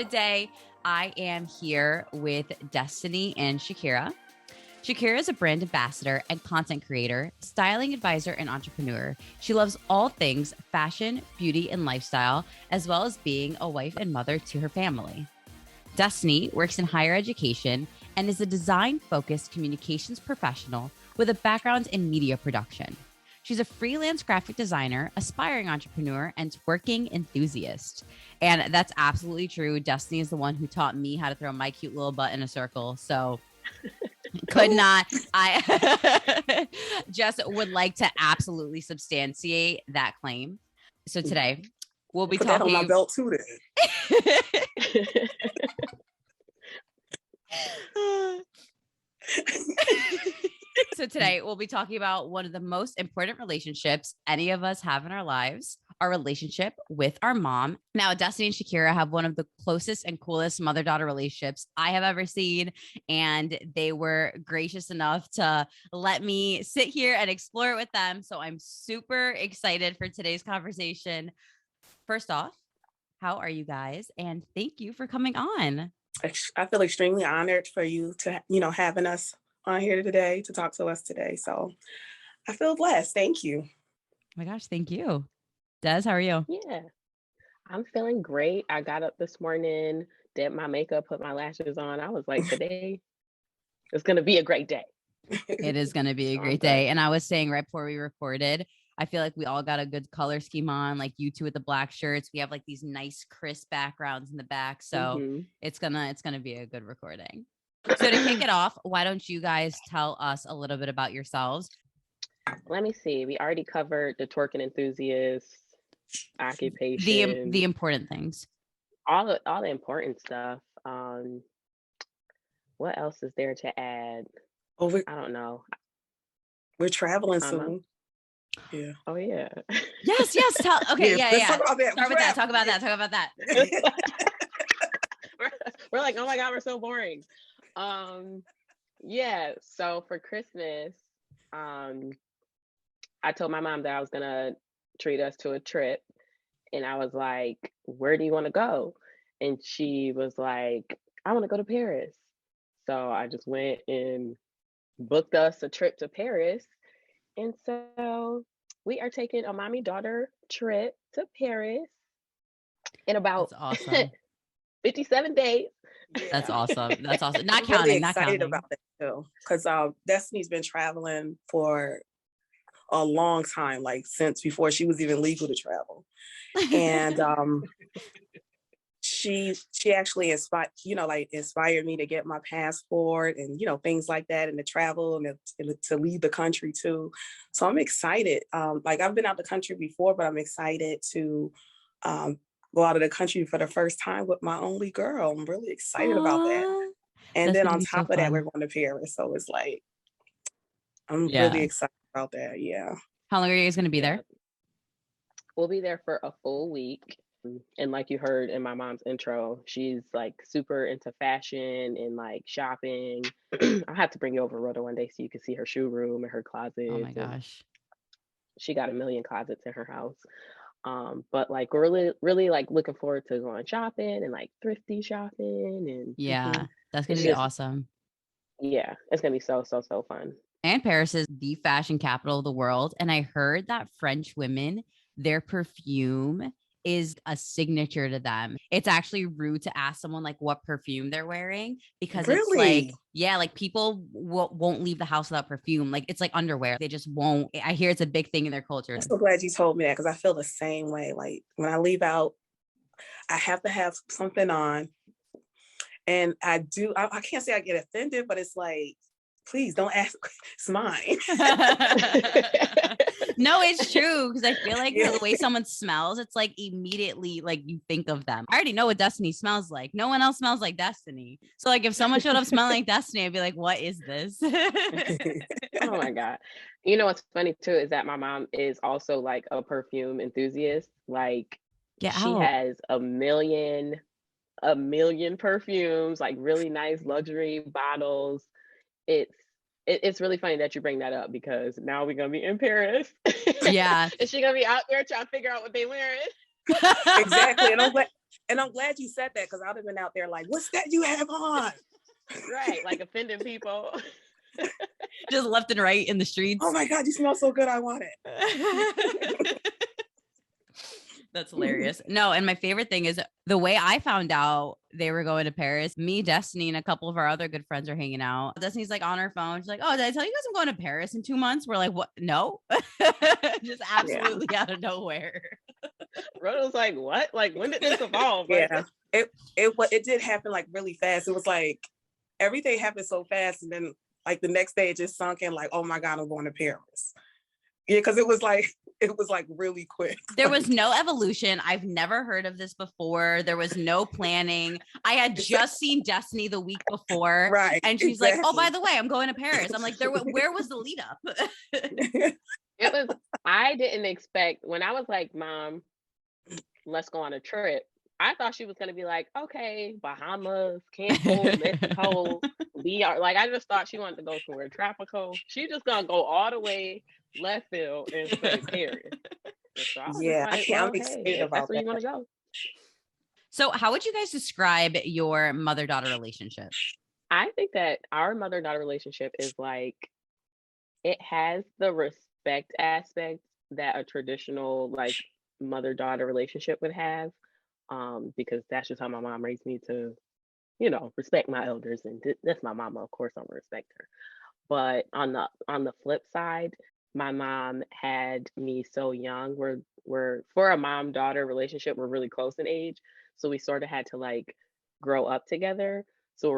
Today, I am here with Destany and Shakeria. Shakeria is a brand ambassador and content creator, styling advisor, and entrepreneur. She loves all things fashion, beauty, and lifestyle, as well as being a wife and mother to her family. Destany works in higher education and is a design-focused communications professional with a background in media production. She's a freelance graphic designer, aspiring entrepreneur, and working enthusiast. And that's absolutely true. Destany is the one who taught me how to throw my cute little butt in a circle. So could not. I just would like to absolutely substantiate that claim. So today we'll be talking. Put that on my belt too then. So today we'll be talking about one of the most important relationships any of us have in our lives, our relationship with our mom. Now, Destany and Shakeria have one of the closest and coolest mother-daughter relationships I have ever seen, and they were gracious enough to let me sit here and explore it with them. So I'm super excited for today's conversation. First off, how are you guys? And thank you for coming on. I feel extremely honored for you to, having us on here today to talk to us today. So I feel blessed. Thank you. Oh my gosh, thank you. Des, how are you? Yeah, I'm feeling great. I got up this morning, did my makeup, put my lashes on. I was like, today is going to be a great day. It is going to be a great day. And I was saying right before we recorded, I feel like we all got a good color scheme on, like you two with the black shirts. We have like these nice crisp backgrounds in the back. So it's gonna be a good recording. So to kick it off, why don't you guys tell us a little bit about yourselves? Let me see. We already covered the twerking enthusiast, occupation, the important things, all the important stuff. What else is there to add? I don't know. We're traveling soon. Yeah. Oh yeah. Yes. Okay. Yeah. Talk about that. Talk about that. We're like, oh my God, we're so boring. Yeah. So for Christmas, I told my mom that I was gonna treat us to a trip, and I was like, "Where do you want to go?" And she was like, "I want to go to Paris." So I just went and booked us a trip to Paris. And so we are taking a mommy-daughter trip to Paris in about 57 days. Yeah. That's awesome. Not I'm counting. Really not excited counting. about that too, because Destiny's been traveling for a long time, like since before she was even legal to travel, and she actually inspired me to get my passport and things like that, and to travel and to leave the country too. So I'm excited. I've been out the country before, but I'm excited to go out of the country for the first time with my only girl. I'm really excited about that. And then on top of that, we're going to Paris. So it's like I'm really excited about that. Yeah. How long are you guys going to be there? We'll be there for a full week. And like you heard in my mom's intro, she's like super into fashion and like shopping. I'll have to bring you over, Rhoda, one day so you can see her shoe room and her closet. Oh my gosh. She got a million closets in her house. But like we're really like looking forward to going shopping and like thrifty shopping. And that's going to be awesome. Yeah, it's going to be so fun. And Paris is the fashion capital of the world. And I heard that French women, their perfume is a signature to them. It's actually rude to ask someone like what perfume they're wearing, because it's like, people won't leave the house without perfume. Like it's like underwear. They just won't. I hear it's a big thing in their culture. I'm so glad you told me that, because I feel the same way. Like when I leave out, I have to have something on. And I can't say I get offended, but it's like, please don't ask. It's mine. No, it's true. Because I feel like the way someone smells, it's like immediately like you think of them. I already know what Destiny smells like. No one else smells like Destiny. So like if someone showed up smelling like Destiny, I'd be like, what is this? Oh my God. You know what's funny too is that my mom is also like a perfume enthusiast. Like she has a million perfumes, like really nice luxury bottles. It's really funny that you bring that up, because now we're gonna be in Paris. Yeah. Is she gonna be out there trying to figure out what they wearing? Exactly. And And I'm glad you said that, because I'd have been out there like, what's that you have on? Right, like offending people. Just left and right in the streets. Oh my God, you smell so good, I want it. That's hilarious. No, and my favorite thing is the way I found out they were going to Paris. Me, Destiny, and a couple of our other good friends are hanging out. Destiny's like on her phone. She's like, "Oh, did I tell you guys I'm going to Paris in 2 months?" We're like, "What? No." Just absolutely out of nowhere. Rhoda's like, what? Like, when did this evolve? Yeah, it did happen like really fast. It was like everything happened so fast, and then like the next day it just sunk in. Like, oh my God, I'm going to Paris. Yeah, because it was like really quick. There was no evolution. I've never heard of this before. There was no planning. I had just seen Destiny the week before. Right. And she's like, "Oh, by the way, I'm going to Paris." I'm like, where was the lead up? It was, I didn't expect, when I was like, Mom, let's go on a trip, I thought she was going to be like, okay, Bahamas, Cancun, Mexico. We are like, I just thought she wanted to go somewhere tropical. She just going to go all the way left field and say Paris. So Yeah, like, I'm excited about that's where that. you want to go. So how would you guys describe your mother-daughter relationship? I think that our mother-daughter relationship is like, it has the respect aspect that a traditional like mother-daughter relationship would have. Because that's just how my mom raised me to, respect my elders, and that's my mama. Of course, I'm gonna respect her. But on the flip side, my mom had me so young. We're for a mom-daughter relationship, we're really close in age, so we sort of had to like grow up together. So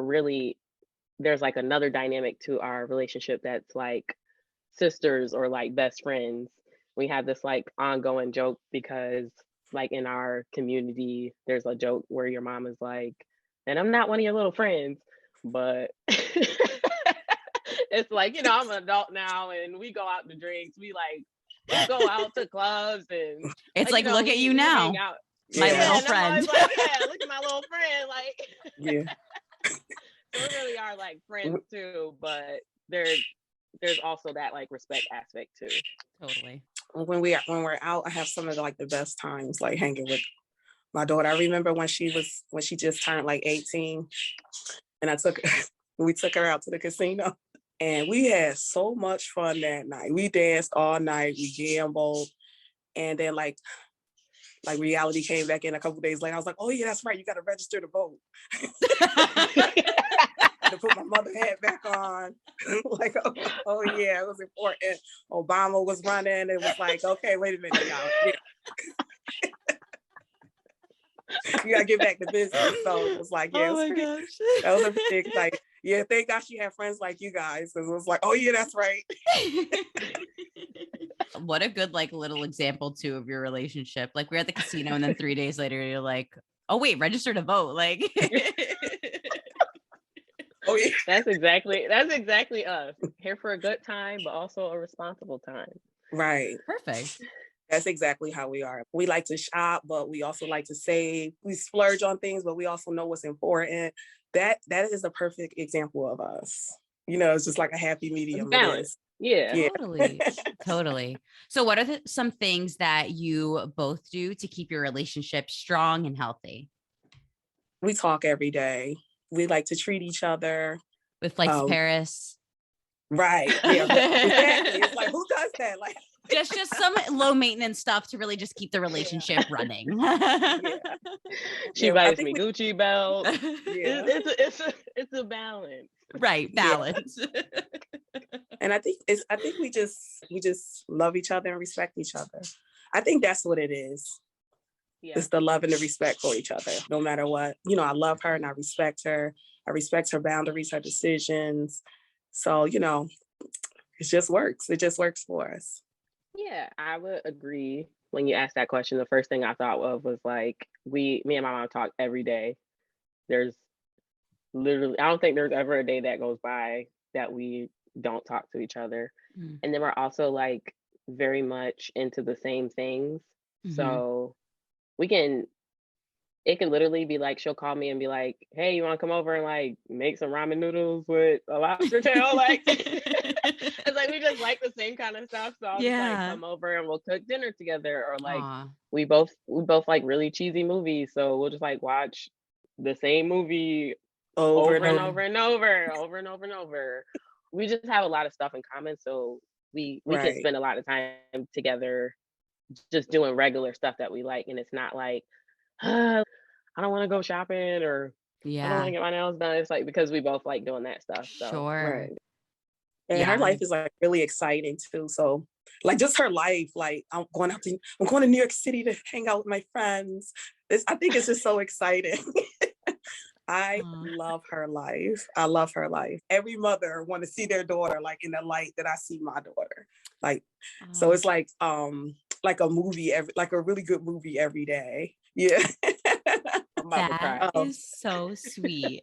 there's like another dynamic to our relationship that's like sisters or like best friends. We have this like ongoing joke because like in our community, there's a joke where your mom is like, and I'm not one of your little friends, but it's like, I'm an adult now and we go out to drinks. We go out to clubs and It's like look at you we now. hang out. My little and friend. I'm always like, yeah, look at my little friend. Like, Yeah. so we really are like friends too, but there's also that like respect aspect too. Totally. When we're out, I have some of the best times like hanging with my daughter. I remember when she just turned like 18, and we took her out to the casino, and we had so much fun that night. We danced all night, we gambled, and then like reality came back in a couple days later. I was like, oh yeah, that's right, you got to register to vote. To put my mother hat back on. Like, oh yeah, it was important. Obama was running. It was like, okay, wait a minute now. Yeah. You gotta get back to business. So it was like, yeah, oh my gosh. That was a big like, yeah, thank God she had friends like you guys. Because it was like, oh yeah, that's right. What a good like little example too of your relationship. Like we're at the casino and then 3 days later you're like, oh wait, register to vote. Like oh yeah. That's exactly us. Here for a good time, but also a responsible time. Right. Perfect. That's exactly how we are. We like to shop, but we also like to save. We splurge on things, but we also know what's important. That is a perfect example of us. It's just like a happy medium. Balance. Yeah. Totally. So what are some things that you both do to keep your relationship strong and healthy? We talk every day. We like to treat each other. With flights to Paris. Right. Yeah. Exactly. It's like, who does that? Like just some low maintenance stuff to really just keep the relationship running. She buys me Gucci belt. Yeah. It's a balance. Right. Balance. And I think we just love each other and respect each other. I think that's what it is. Yeah. It's the love and the respect for each other, no matter what. I love her and I respect her. I respect her boundaries, her decisions. So, it just works. It just works for us. Yeah, I would agree. When you asked that question, the first thing I thought of was like, me and my mom talk every day. There's literally, I don't think there's ever a day that goes by that we don't talk to each other. Mm. And then we're also like very much into the same things. Mm-hmm. So we can it can literally be like she'll call me and be like, "Hey, you want to come over and like make some ramen noodles with a lobster tail?" Like, it's like we just like the same kind of stuff. So I'll just like Yeah. come over and we'll cook dinner together, or like Aw. we both like really cheesy movies, so we'll just like watch the same movie Over and over and over. over and over, over and over and over. We just have a lot of stuff in common, so we can Right. spend a lot of time together just doing regular stuff that we like, and it's not like, I don't want to go shopping or I don't want Yeah. to get my nails done. It's like because we both like doing that stuff. So Sure. Right. And her Yeah. life is like really exciting too. So like just her life, like I'm going to New York City to hang out with my friends. I think it's just so exciting. I Aw. love her life. I love her life. Every mother want to see their daughter like in the light that I see my daughter. Like, so Aw. it's like a movie like a really good movie every day. Yeah. I'm about to That cry. is so sweet.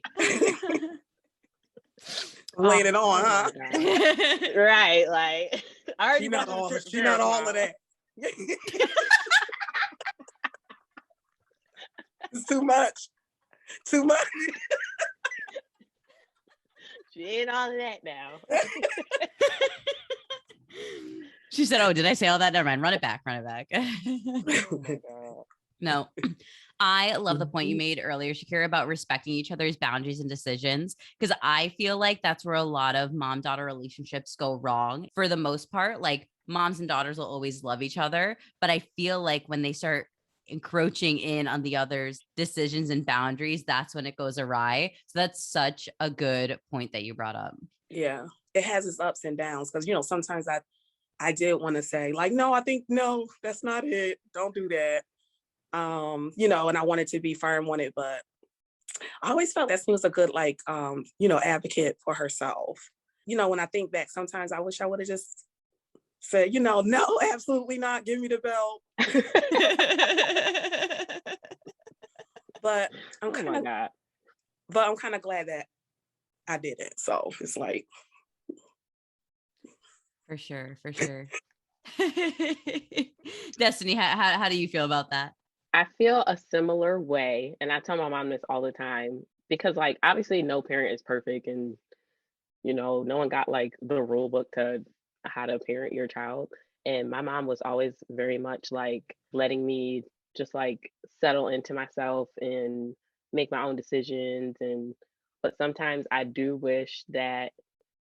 Laying it on, Oh huh? my god. Right. Like I already bought you the trip to She not Paris, all of mom. that. It's too much. Too much. She ain't all of that now. She said, "Oh, did I say all that? Never mind. Run it back. Run it back." Oh my god. No, I love the point you made earlier, Shakira, about respecting each other's boundaries and decisions, because I feel like that's where a lot of mom-daughter relationships go wrong. For the most part, like moms and daughters will always love each other, but I feel like when they start encroaching in on the other's decisions and boundaries, that's when it goes awry. So that's such a good point that you brought up. Yeah. It has its ups and downs because sometimes I did want to say, like, no, I think no, that's not it. Don't do that. And I wanted to be firm on it, but I always felt that she was a good, like, advocate for herself. When I think back, sometimes I wish I would have just said, no, absolutely not. Give me the belt. But I'm Oh kind my of, god. but I'm kind of glad that I didn't. So it's like, For sure, for sure. Destiny, how do you feel about that? I feel a similar way, and I tell my mom this all the time because like obviously no parent is perfect, and no one got like the rule book to how to parent your child. And my mom was always very much like letting me just like settle into myself and make my own decisions. And but sometimes I do wish that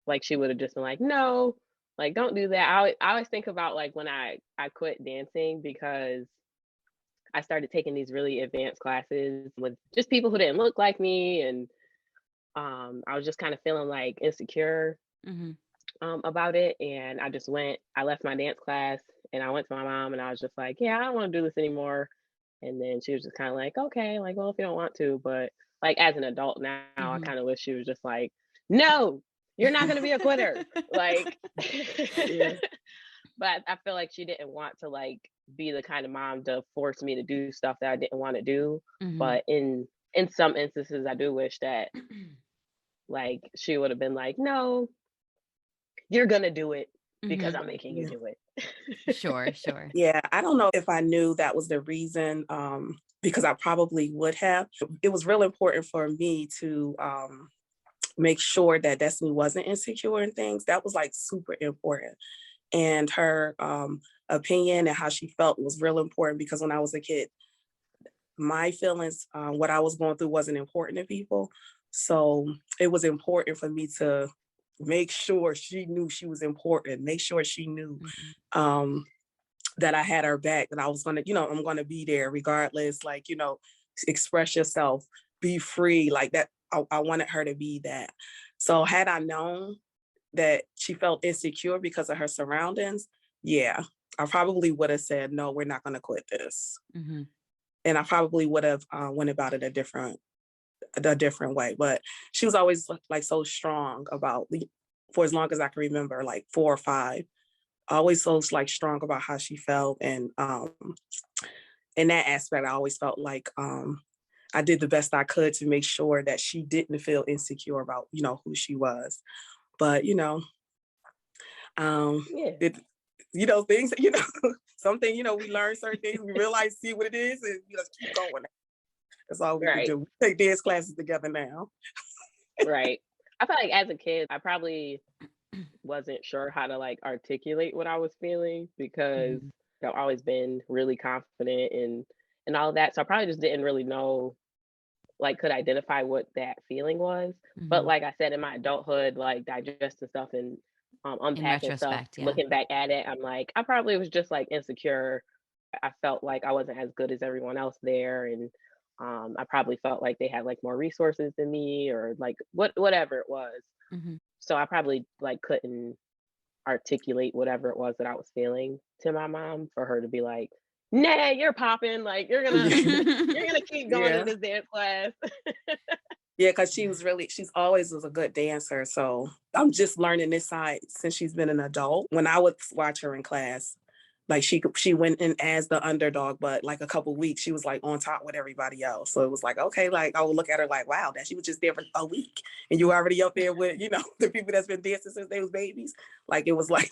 like she would have just been like, no, like don't do that. I always think about like when I quit dancing because I started taking these really advanced classes with just people who didn't look like me, and I was just kind of feeling like insecure Hmm. about it. And I left my dance class and I went to my mom and I was just like, yeah, I don't want to do this anymore. And then she was just kind of like, okay, like, well, if you don't want to, but like as an adult now, I Hmm. kind of wish she was just like, no, you're not going to be a quitter. Like, yeah, but I feel like she didn't want to like be the kind of mom to force me to do stuff that I didn't want to do. Hmm. But in some instances, I do wish that like she would have been like, no, you're gonna do it because Hmm. I'm making you yeah, do it. Sure, sure. yeah. I don't know if I knew that was the reason, because I probably would have. It was real important for me to make sure that Destiny wasn't insecure and things. That was like super important. And her opinion and how she felt was real important because when I was a kid, my feelings, what I was going through wasn't important to people. So it was important for me to make sure she knew she was important, make sure she knew Mhm. um, that I had her back, that I was going to, I'm going to be there regardless, like, express yourself, be free, like that. I wanted her to be that. So had I known that she felt insecure because of her surroundings, yeah, I probably would have said, no, we're not going to quit this. Mhm. And I probably would have went about it a different way. But she was always like so strong about for as long as I can remember, like 4 or 5, always so like strong about how she felt. And in that aspect, I always felt like I did the best I could to make sure that she didn't feel insecure about, who she was. But, Yeah. it, things, something, we learn certain things, we realize, see what it is, and just keep going. That's all we could Right. do. We take dance classes together now. Right. I feel like as a kid, I probably wasn't sure how to like articulate what I was feeling because Mhm. I've always been really confident and all of that. So I probably just didn't really know, like, could identify what that feeling was. But Mhm. like I said, in my adulthood, like digesting stuff and In unpacking stuff, retrospect, yeah. looking back at it, I'm like, I probably was just like insecure. I felt like I wasn't as good as everyone else there, and I probably felt like they had like more resources than me, or like whatever it was. Mhm. So I probably like couldn't articulate whatever it was that I was feeling to my mom for her to be like, "Nah, you're popping. Like you're gonna keep going to Yeah. this dance class." Yeah, because Yeah. she's always was a good dancer. So I'm just learning this side since she's been an adult. When I would watch her in class, like she went in as the underdog, but like a couple weeks she was like on top with everybody else. So it was like, okay, like I would look at her like, wow, that she was just there for a week and you already up there with, the people that's been dancing since they was babies. Like it was like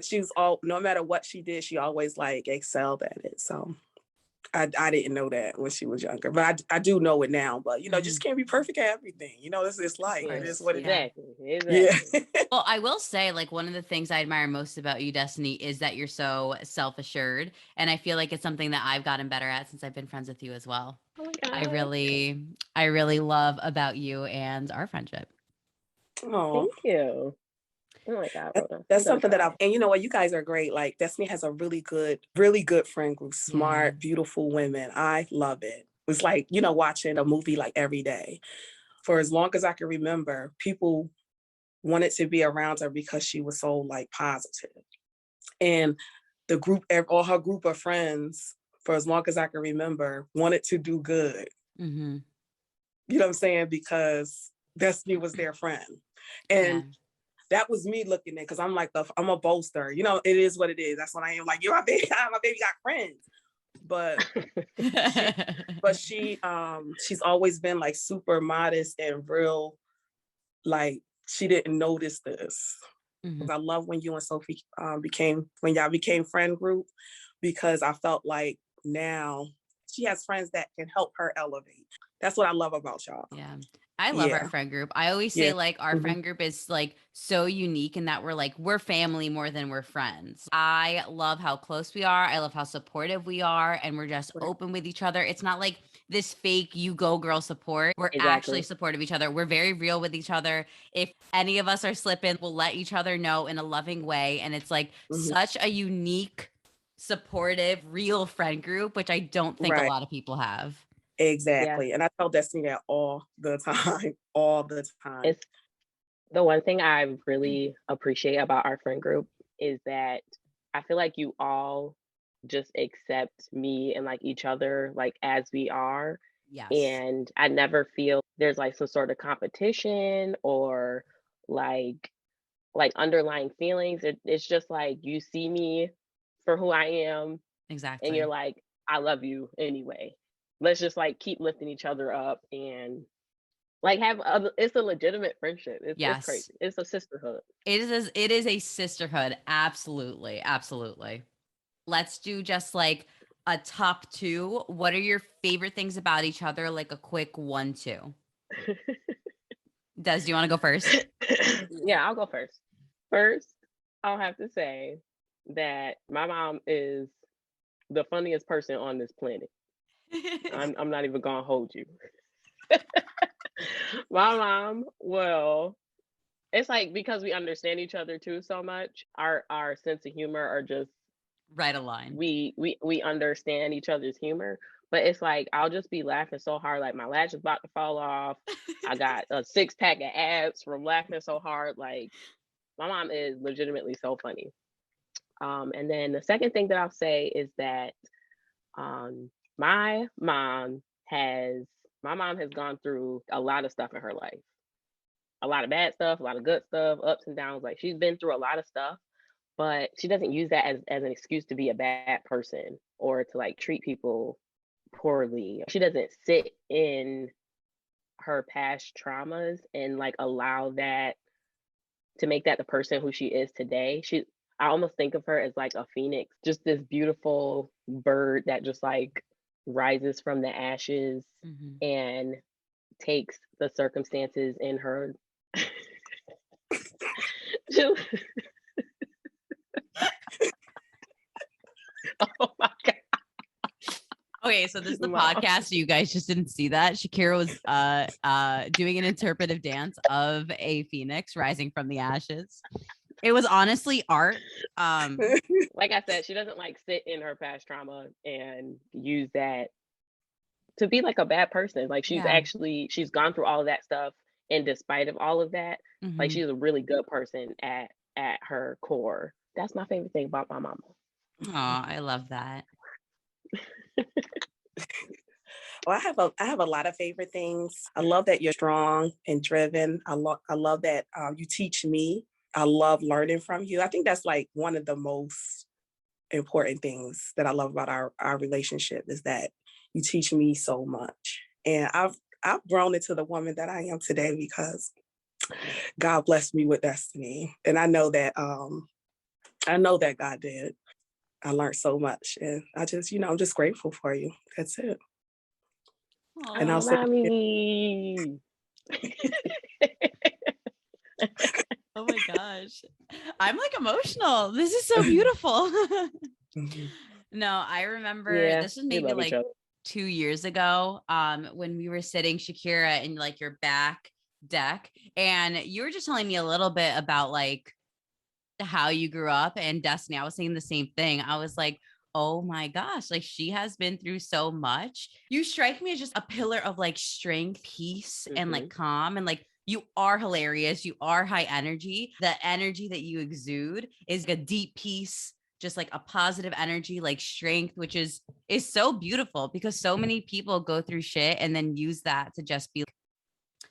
she was all, no matter what she did, she always like excelled at it. So I didn't know that when she was younger, but I do know it now. But just Mhm. can't be perfect at everything. It's Of life. It Yeah, is course. what it is. Yeah. exactly, Yeah. exactly. Well, I will say, like, one of the things I admire most about you, Destiny, is that you're so self-assured, and I feel like it's something that I've gotten better at since I've been friends with you as well. Oh my I god, really I really love about you and our friendship. Oh, thank you. Oh my god, Rhoda, I'm that's gonna something that cry. and you know what? You guys are great. Like Destiny has a really good friend group. Yeah. Smart, beautiful women. I love it. It's like watching a movie like every day. For as long as I can remember, people wanted to be around her because she was so like positive. And the group, all her group of friends, for as long as I can remember, wanted to do good. Mhm. You know what I'm saying? Because Destiny was their friend. Yeah. And that was me looking at because I'm like I'm a boaster. It is what it is. That's what I am. Like, you're my baby, my baby got friends. But she she's always been like super modest and real, like she didn't notice this. Mhm. I love when you and Sophie when y'all became friend group, because I felt like now she has friends that can help her elevate. That's what I love about y'all. Yeah. I love our Yeah. friend group. I always Yeah. say like our Mhm. friend group is like so unique in that we're family more than we're friends. I love how close we are. I love how supportive we are and we're just Right. open with each other. It's not like this fake you go girl support. We're actually Exactly. supportive of each other. We're very real with each other. If any of us are slipping, we'll let each other know in a loving way and it's like Mhm. such a unique, supportive, real friend group which I don't think a Right. lot of people have. Yeah, Exactly. And I tell Destiny that all the time, all the time. it's the one thing I really appreciate about our friend group is that I feel like you all just accept me and like each other like as we are, Yes. and I never feel there's like some sort of competition or like underlying feelings. It's just like you see me for who I am, and you're Exactly. like, I love you anyway. Let's just like keep lifting each other up and like have it's a legitimate friendship. It's Yes. crazy. It's a sisterhood. It is a sisterhood. Absolutely. Absolutely. Let's do just like a top 2. What are your favorite things about each other? Like a quick 1, 2. Des, do you want to go first? Yeah, I'll go first. First, I'll have to say that my mom is the funniest person on this planet. I'm not even gonna hold you. My mom will it's like because we understand each other too so much, our sense of humor are just Right align. we understand each other's humor. But it's like I'll just be laughing so hard, like my lash is about to fall off. I got a 6 pack of abs from laughing so hard. Like my mom is legitimately so funny. And then the second thing that I'll say is that um, my mom has my mom has gone through a lot of stuff in her life, a lot of bad stuff, a lot of good stuff, ups and downs. Like she's been through a lot of stuff, but she doesn't use that as an excuse to be a bad person or to like treat people poorly. She doesn't sit in her past traumas and like allow that to make that the person who she is today. I almost think of her as like a phoenix, just this beautiful bird that just like rises from the ashes and takes the circumstances in her oh my god. Okay, so this is the podcast. So you guys just didn't see that. Shakeria was doing an interpretive dance of a phoenix rising from the ashes. It was honestly art. Like I said, she doesn't like sit in her past trauma and use that to be like a bad person. Like she's gone through all of that stuff, and despite of all of that, like she's a really good person at her core. That's my favorite thing about my mama. Oh, I love that. Well, I have a lot of favorite things. I love that you're strong and driven. I love that you teach me. I love learning from you. I think that's like one of the most important things that I love about our relationship is that you teach me so much. And I've grown into the woman that I am today because God blessed me with destiny. And I know that God did. I learned so much. And I just, I'm just grateful for you. That's it. Aww, and I'll say mommy. Oh my gosh. I'm like emotional. This is so beautiful. No, I remember this was maybe like 2 years ago when we were sitting, Shakeria, in like your back deck, and you were just telling me a little bit about like how you grew up. And Destany, I was saying the same thing. I was like, oh my gosh, like she has been through so much. You strike me as just a pillar of like strength, peace, and like calm, and like you are hilarious. You are high energy. The energy that you exude is a deep peace, just like a positive energy, like strength, which is so beautiful because so many people go through shit and then use that to just be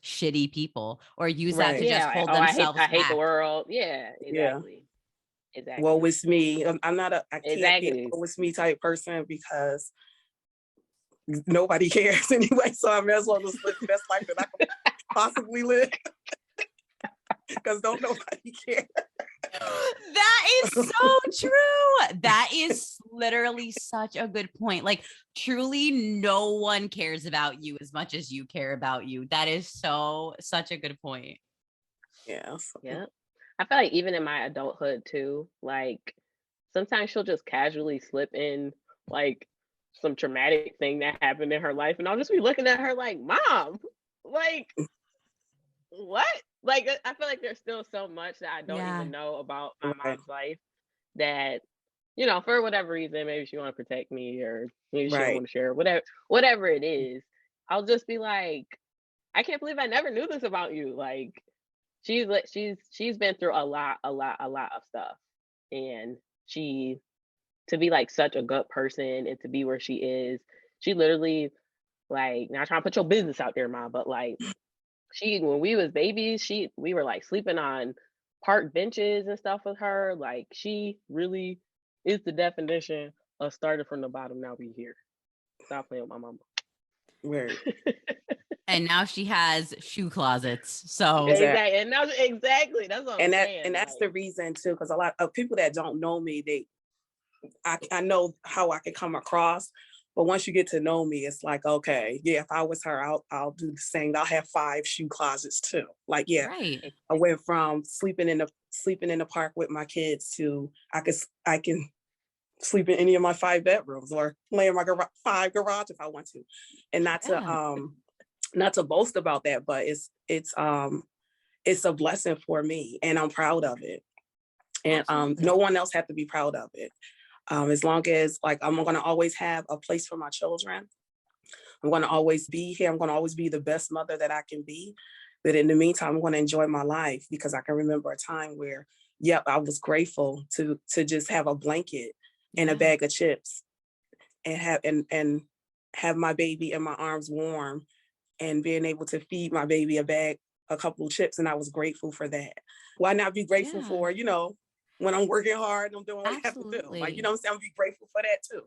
shitty people or use that to just hold themselves I hate back. The world. Yeah, exactly. Exactly. Woe is me. I'm not I can't be a woe is me type person because nobody cares anyway. So I may as well just live the best life that I can possibly live. Because don't nobody care. That is so true. That is literally such a good point. Like truly no one cares about you as much as you care about you. That is such a good point. Yeah. Yeah. I feel like even in my adulthood too, like sometimes she'll just casually slip in like some traumatic thing that happened in her life. And I'll just be looking at her like, Mom, like, what? Like, I feel like there's still so much that I don't even know about my mom's life that, for whatever reason, maybe she want to protect me or maybe she don't want to share, whatever it is. I'll just be like, I can't believe I never knew this about you. Like, she's been through a lot of stuff, and to be like such a good person and to be where she is, she literally, like, not trying to put your business out there, Mom, but like when we was babies, we were like sleeping on park benches and stuff with her. Like she really is the definition of started from the bottom. Now we here. Stop playing with my mama. Right. And now she has shoe closets. So exactly, and that's what I'm saying. And that's the reason too, because a lot of people that don't know me, I know how I can come across, but once you get to know me, it's like, okay, yeah, if I was her, I'll do the same. I'll have 5 shoe closets too. Like, yeah, right. I went from sleeping in the park with my kids to I can sleep in any of my 5 bedrooms or lay in my 5 garage if I want to, and not to boast about that, but it's a blessing for me, and I'm proud of it, and no one else have to be proud of it. As long as like I'm going to always have a place for my children. I'm going to always be here. I'm going to always be the best mother that I can be. But in the meantime, I'm going to enjoy my life because I can remember a time where, I was grateful to just have a blanket and a bag of chips and have my baby in my arms warm and being able to feed my baby a couple of chips. And I was grateful for that. Why not be grateful for, when I'm working hard, I'm doing what I have to do. Like, what I'm saying? I'm be grateful for that too.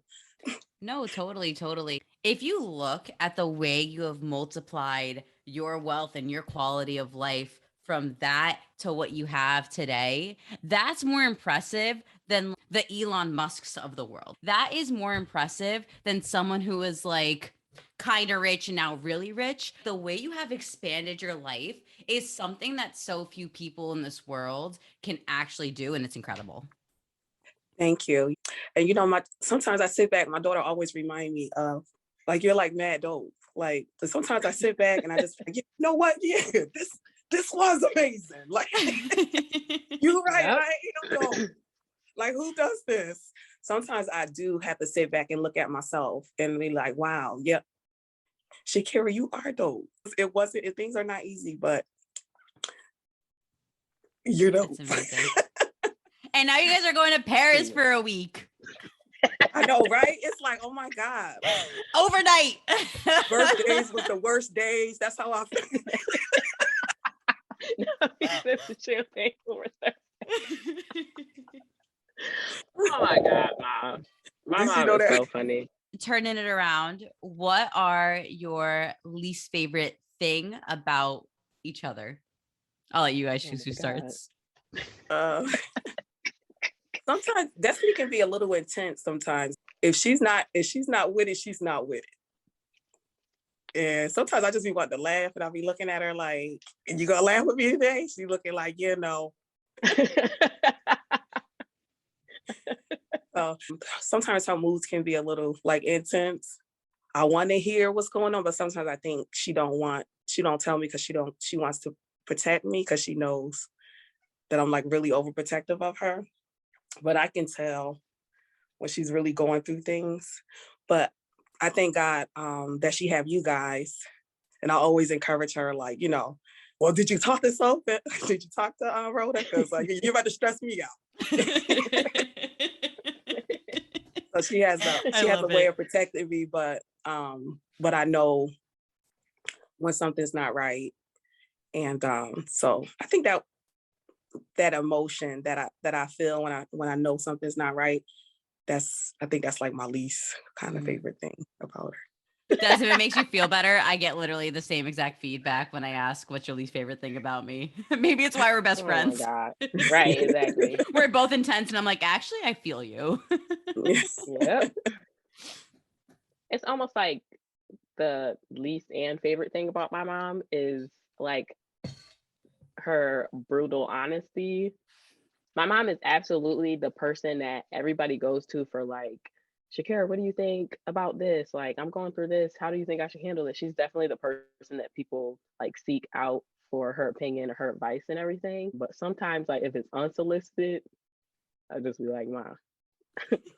No, totally. If you look at the way you have multiplied your wealth and your quality of life from that to what you have today, that's more impressive than the Elon Musks of the world. That is more impressive than someone who is like kind of rich and now really rich. The way you have expanded your life is something that so few people in this world can actually do, and it's incredible. Thank you. And sometimes I sit back, my daughter always remind me of, like, you're like mad dope. Like, sometimes I sit back and I just like, you know what? Yeah, this was amazing. Like, you're right, Yep. I am dope. Like, who does this? Sometimes I do have to sit back and look at myself and be like, wow, yep. Shakeria, you are dope. Things are not easy, but That's amazing. And now you guys are going to Paris for a week. I know, right? It's like, oh my God. Overnight. Birthdays was the worst days. That's how I feel. No, he said the champagne over there. Oh my God, Mom. My mom is so funny. Turning it around, what are your least favorite thing about each other? I'll let you guys choose who starts. Sometimes Destiny can be a little intense sometimes. If she's not with it, she's not with it. And sometimes I just be wanting to laugh and I'll be looking at her like, and you gonna laugh with me today? She's looking like, sometimes her moods can be a little like intense. I want to hear what's going on, but sometimes I think she don't tell me because she wants to protect me because she knows that I'm like really overprotective of her. But I can tell when she's really going through things. But I thank God that she have you guys. And I always encourage her, like, well, did you talk to Sophie? Did you talk to Rhoda? Because you're about to stress me out. So she has a way of protecting me, but I know when something's not right. And so I think that emotion that I feel when I know something's not right, I think that's like my least kind of favorite thing about her. Does if it makes you feel better, I get literally the same exact feedback when I ask what's your least favorite thing about me. Maybe it's why we're best friends. Oh my God. Right, exactly. We're both intense and I'm like, actually, I feel you. Yep. It's almost like the least and favorite thing about my mom is like her brutal honesty. My mom is absolutely the person that everybody goes to for like, Shakeria, what do you think about this? Like, I'm going through this. How do you think I should handle it? She's definitely the person that people like seek out for her opinion or her advice and everything. But sometimes, like, if it's unsolicited, I just be like, Ma,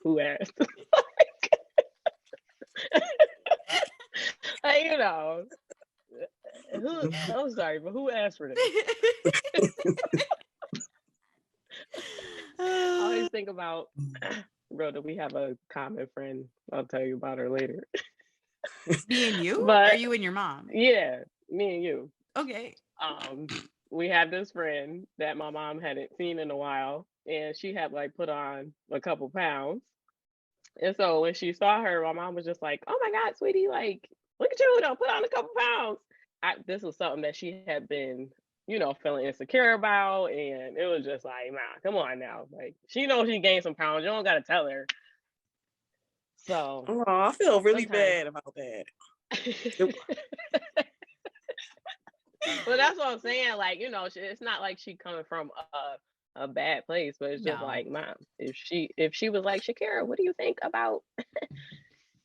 who asked? Like, I'm sorry, but who asked for this? I always think about, Rhoda, we have a common friend. I'll tell you about her later. Me and you? Or you and your mom? Yeah, me and you. Okay. We have this friend that my mom hadn't seen in a while, and she had like put on a couple pounds. And so when she saw her, my mom was just like, "Oh my God, sweetie, like, look at you, put on a couple pounds." This was something that she had been, feeling insecure about. And it was just like, "Man, come on now." Like, she knows she gained some pounds. You don't got to tell her. So I feel really bad about that. Well, that's what I'm saying. Like, it's not like she coming from a bad place, but it's just like, Mom, if she was like, Shakeria, what do you think about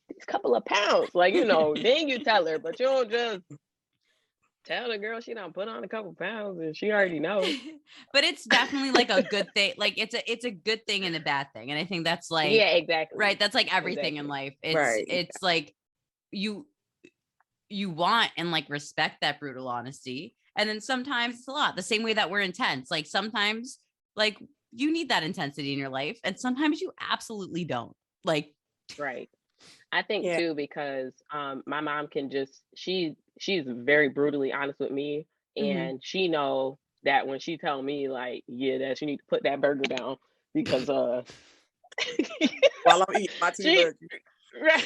these couple of pounds? Like, then you tell her, but you don't just tell the girl she done put on a couple pounds and she already knows. But it's definitely like a good thing. Like it's a good thing and a bad thing. And I think that's like, yeah, exactly. Right. That's like everything in life. It's like you want and like respect that brutal honesty. And then sometimes it's a lot the same way that we're intense. Like sometimes like you need that intensity in your life and sometimes you absolutely don't. Like, right. I think too, because my mom can just, she's very brutally honest with me. And she know that when she tell me like, yeah, that you need to put that burger down because while I'm eating my two burgers. Right.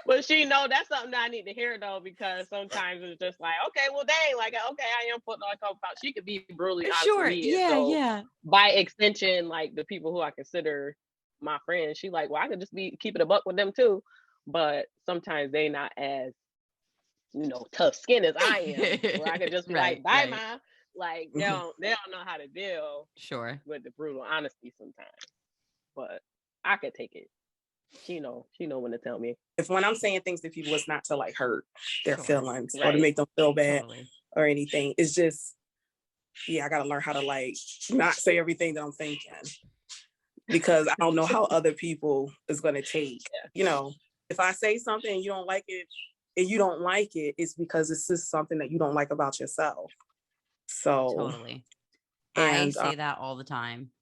But she know that's something that I need to hear though, because sometimes it's just like, okay, well, dang, like, okay, I am putting on a couple pounds. She could be brutally honest with Sure. me, and Yeah. so Yeah. by extension, like the people who I consider my friends, she like, well, I could just be keeping a buck with them too, but sometimes they not as tough skin as I am, where I could just be Right. like, bye, Right. ma. Like Mhm. they don't know how to deal Sure. with the brutal honesty sometimes, but I could take it. She know when to tell me. If when I'm saying things to people, it's not to like hurt their Sure. feelings or to Right. make them feel bad Totally. or anything. It's just, I got to learn how to like not say everything that I'm thinking, because I don't know how other people is going to take, if I say something and you don't like it, it's because it's just something that you don't like about yourself. So, Totally. I and say that all the time.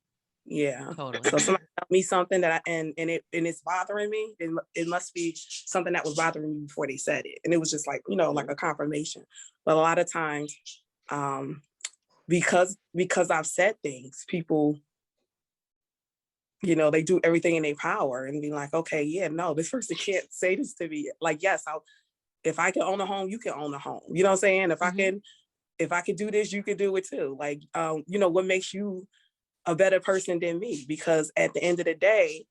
yeah. Totally. So somebody tell me something that and it's bothering me. It must be something that was bothering me before they said it, and it was just like like a confirmation. But a lot of times, because I've said things, people, they do everything in their power and be like, okay, yeah, no, this person can't say this to me. Like, yes, if I can own a home, you can own a home. You know what I'm saying? If I can do this, you can do it too. Like, what makes you a better person than me? Because at the end of the day,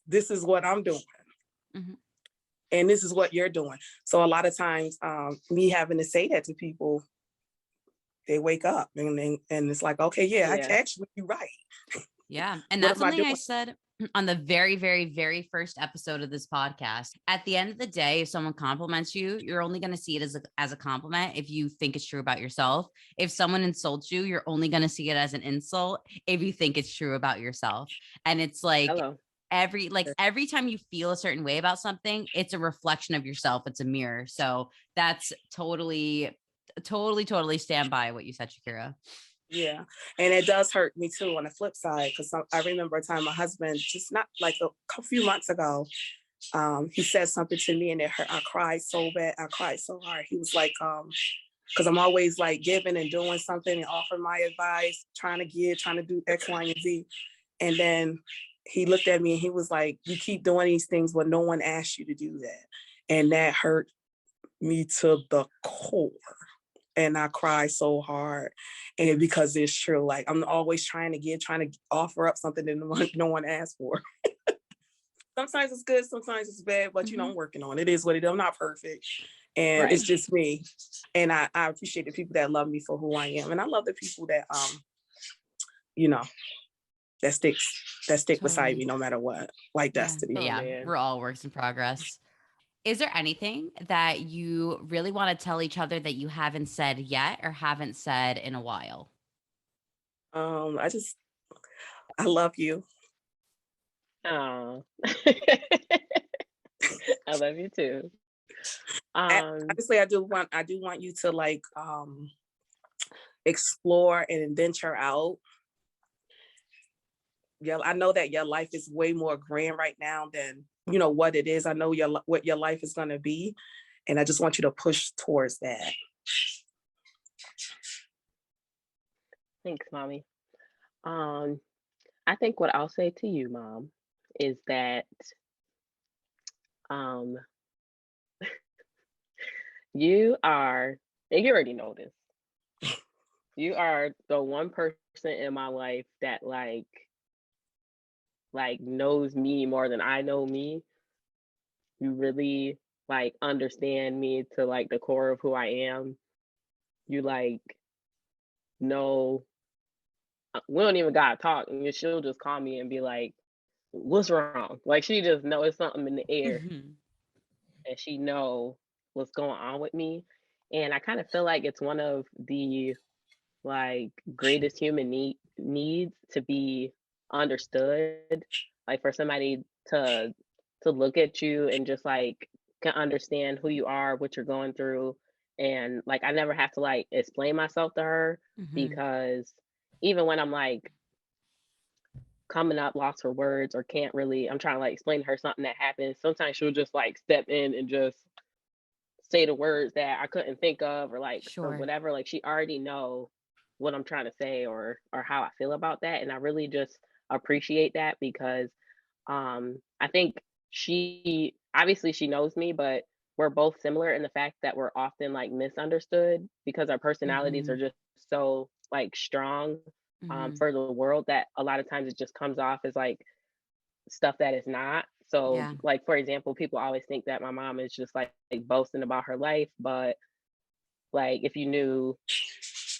this is what I'm doing. Mhm. And this is what you're doing. So a lot of times, me having to say that to people, they wake up and it's like, okay, yeah, Yeah. actually, you're right. Yeah. And What that's am I something I doing? said on the very, very, very first episode of this podcast. At the end of the day, if someone compliments you, you're only going to see it as a compliment if you think it's true about yourself. If someone insults you, you're only going to see it as an insult if you think it's true about yourself. And it's like Hello. every time you feel a certain way about something, it's a reflection of yourself. It's a mirror. So that's totally stand by what you said, Shakira. Yeah. And it does hurt me too on the flip side, because I remember a time my husband, just not like a few months ago, he said something to me and it hurt. I cried so bad. I cried so hard. He was like, because I'm always like giving and doing something and offering my advice, trying to do X, Y, and Z. And then he looked at me and he was like, you keep doing these things, but no one asked you to do that. And that hurt me to the core. And I cry so hard. And because it's true, like I'm always trying to offer up something that no one asked for. Sometimes it's good, sometimes it's bad, but I'm working on it. It is what it is. I'm not perfect. And Right. it's just me. And I appreciate the people that love me for who I am. And I love the people that that stick beside me no matter what, like Destiny. Yeah. Man. We're all works in progress. Is there anything that you really want to tell each other that you haven't said yet or haven't said in a while? I love you. Oh. I love you too. Honestly, I do want you to like explore and venture out. Yeah, I know that your life is way more grand right now than what it is. I know what your life is going to be, and I just want you to push towards that. Thanks, mommy. I think what I'll say to you, mom, is that um you are, and you already know this, you are the one person in my life that knows me more than I know me. You really like understand me to like the core of who I am. You like know we don't even gotta talk, and she'll just call me and be like, "What's wrong?" Like she just know it's something in the air, and she know what's going on with me. And I kind of feel like it's one of the like greatest human needs to be understood, like for somebody to look at you and just like can understand who you are, what you're going through. And like I never have to like explain myself to her, because even when I'm like coming up lost for words or can't really, I'm trying to like explain to her something that happened, sometimes she'll just like step in and just say the words that I couldn't think of, or like or Sure. whatever. Like she already know what I'm trying to say, or how I feel about that. And I really just appreciate that, because I think she obviously she knows me, but we're both similar in the fact that we're often like misunderstood because our personalities are Mhm. just so like strong Mhm. for the world that a lot of times it just comes off as like stuff that is not. So, Yeah. like for example, people always think that my mom is just like boasting about her life, but like if you knew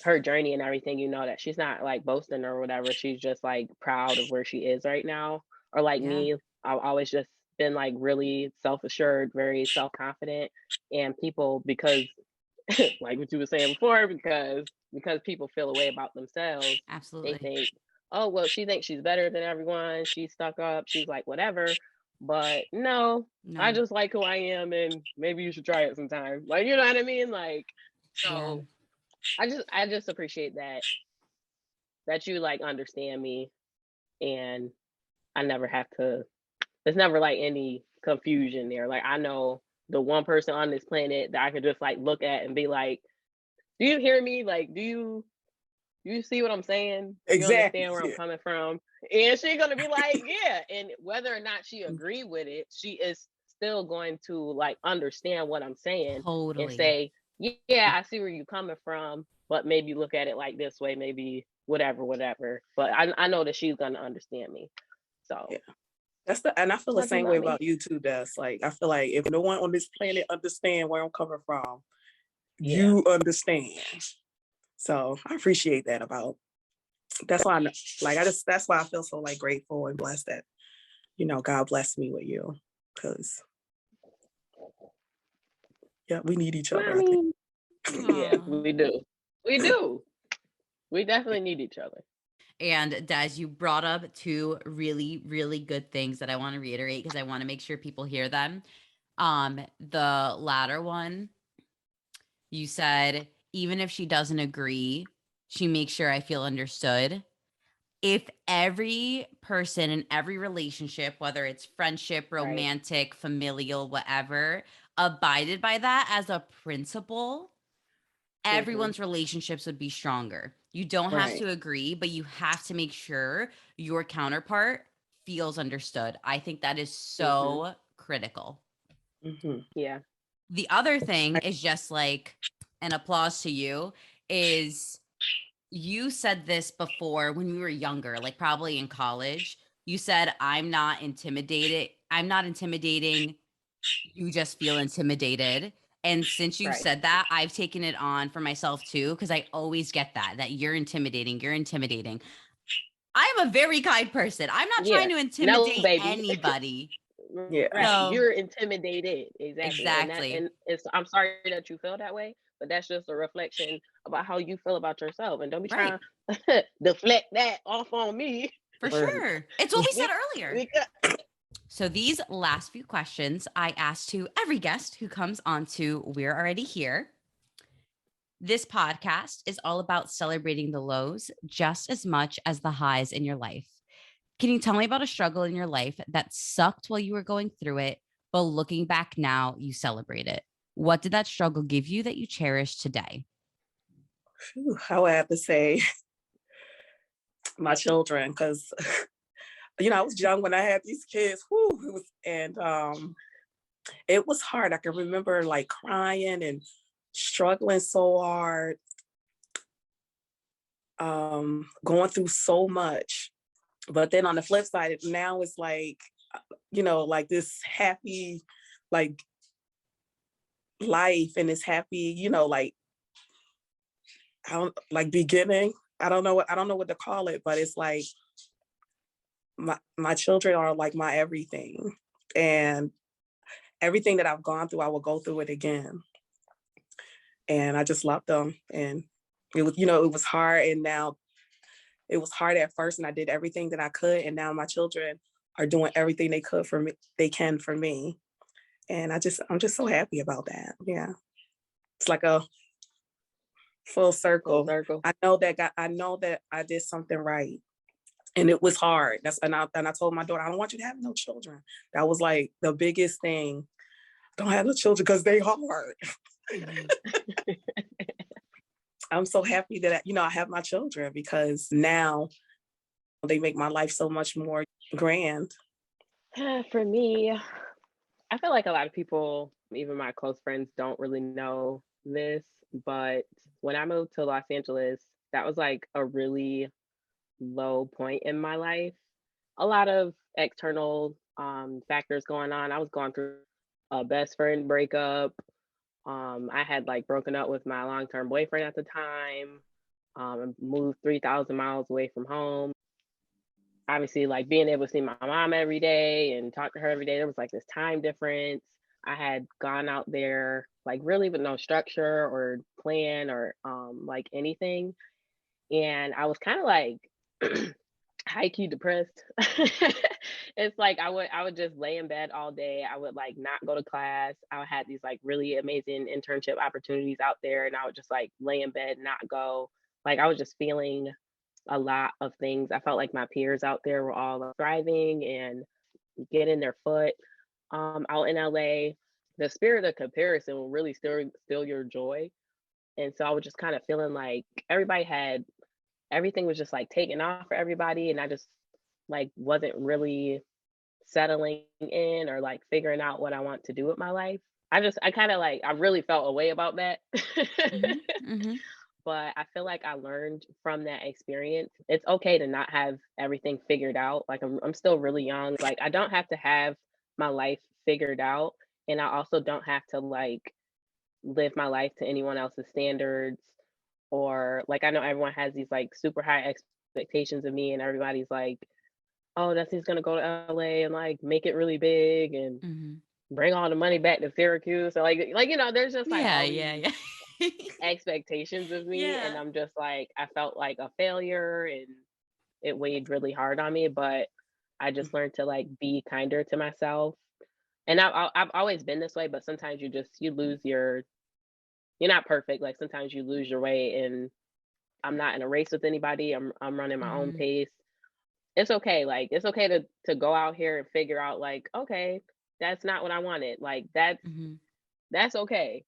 her journey and everything, you know that she's not like boasting or whatever. She's just like proud of where she is right now. Or like Yeah. me, I've always just been like really self-assured, very self-confident. And people, because like what you were saying before, because people feel a way about themselves, they Absolutely. think, oh well, she thinks she's better than everyone, she's stuck up, she's like whatever. But no, I No. just like who I am and maybe you should try it sometime. Like you know what I mean? Like Yeah. so I just appreciate that you like understand me and I never have to there's never like any confusion there. Like I know the one person on this planet that I could just like look at and be like, do you hear me? Like, do you see what I'm saying? Do you Exactly. understand where I'm Yeah. coming from? And she's gonna be like, yeah. And whether or not she agree with it, she is still going to like understand what I'm saying and Totally. say, yeah, I see where you're coming from, but maybe look at it like this way, maybe whatever, whatever. But I know that she's gonna understand me. So Yeah. And I feel the one thing same way about me. about you too, Des. Like, I feel like if no one on this planet understand where I'm coming from, Yeah. you understand. So I appreciate that about. That's why that's why I feel so like grateful and blessed that, God blessed me with you. Cause yeah, we need each I other, I think. mean, yeah, Aw. we do. We do. We definitely need each other. And Des, you brought up two really, really good things that I want to reiterate because I want to make sure people hear them. The latter one, you said, even if she doesn't agree, she makes sure I feel understood. If every person in every relationship, whether it's friendship, Right. romantic, familial, whatever, abided by that as a principle, Hmm. everyone's relationships would be stronger. You don't have Right. to agree, but you have to make sure your counterpart feels understood. I think that is Hmm. so critical. Hmm. Yeah. The other thing is just like an applause to you is you said this before when we were younger, like probably in college. You said, I'm not intimidated. I'm not intimidating. You just feel intimidated. And since you Right. said that, I've taken it on for myself too, because I always get that you're intimidating. You're intimidating. I'm a very kind person. I'm not trying Yeah. to No, intimidate baby. anybody. Yeah. Right. So, You're intimidated. Exactly. exactly. And it's I'm sorry that you feel that way, but that's just a reflection about how you feel about yourself. And don't be Right. trying to deflect that off on me. For Right. sure. It's what we said Be- earlier. because, So these last few questions I ask to every guest who comes on to We're Already Here. This podcast is all about celebrating the lows just as much as the highs in your life. Can you tell me about a struggle in your life that sucked while you were going through it, but looking back now, you celebrate it? What did that struggle give you that you cherish today? Whew, I would have to say my children, because I was young when I had these kids. Whew, it was hard. I can remember like crying and struggling so hard, going through so much. But then on the flip side, now it's like, like this happy, like life and this happy, like I don't like beginning. I don't know what to call it, but it's like my children are like my everything. And everything that I've gone through, I will go through it again. And I just love them. And it was hard. And now it was hard at first, and I did everything that I could. And now my children are doing everything they can for me. And I'm just so happy about that. Yeah. It's like a full full circle. circle. I know that I did something right. And it was hard. And I told my daughter, I don't want you to have no children. That was like the biggest thing. Don't have no children because they hard. Mhm. I'm so happy that I have my children, because now they make my life so much more grand. For me, I feel like a lot of people, even my close friends, don't really know this, but when I moved to Los Angeles, that was like a really low point in my life. A lot of external factors going on. I was going through a best friend breakup. I had like broken up with my long term boyfriend at the time. Moved 3,000 miles away from home. Obviously, like being able to see my mom every day and talk to her every day, there was like this time difference. I had gone out there like really with no structure or plan or like anything. And I was kind of like high key depressed. It's like I would just lay in bed all day. I would like not go to class. I had these like really amazing internship opportunities out there, and I would just like lay in bed, not go. Like I was just feeling a lot of things. I felt like my peers out there were all thriving and getting their foot out in LA. The spirit of comparison will really steal your joy. And so I was just kind of feeling like everything was just like taking off for everybody, and I just like wasn't really settling in or like figuring out what I want to do with my life. I kind of like I really felt a way about that. Hmm. Hmm. But I feel like I learned from that experience. It's okay to not have everything figured out. Like I'm still really young. Like I don't have to have my life figured out, and I also don't have to like live my life to anyone else's standards. Or like I know everyone has these like super high expectations of me, and everybody's like, oh, that's he's gonna go to LA and like make it really big and Hmm. bring all the money back to Syracuse. So like there's just like Yeah, all yeah, these yeah. expectations of me, and Yeah. I'm just like I felt like a failure, and it weighed really hard on me. But I just learned to like be kinder to myself. And I've always been this way, but sometimes you lose you're not perfect. Like sometimes you lose your way, and I'm not in a race with anybody. I'm running my own Hmm. pace. It's okay. Like it's okay to go out here and figure out like, okay, that's not what I wanted. Like Hmm. that's okay.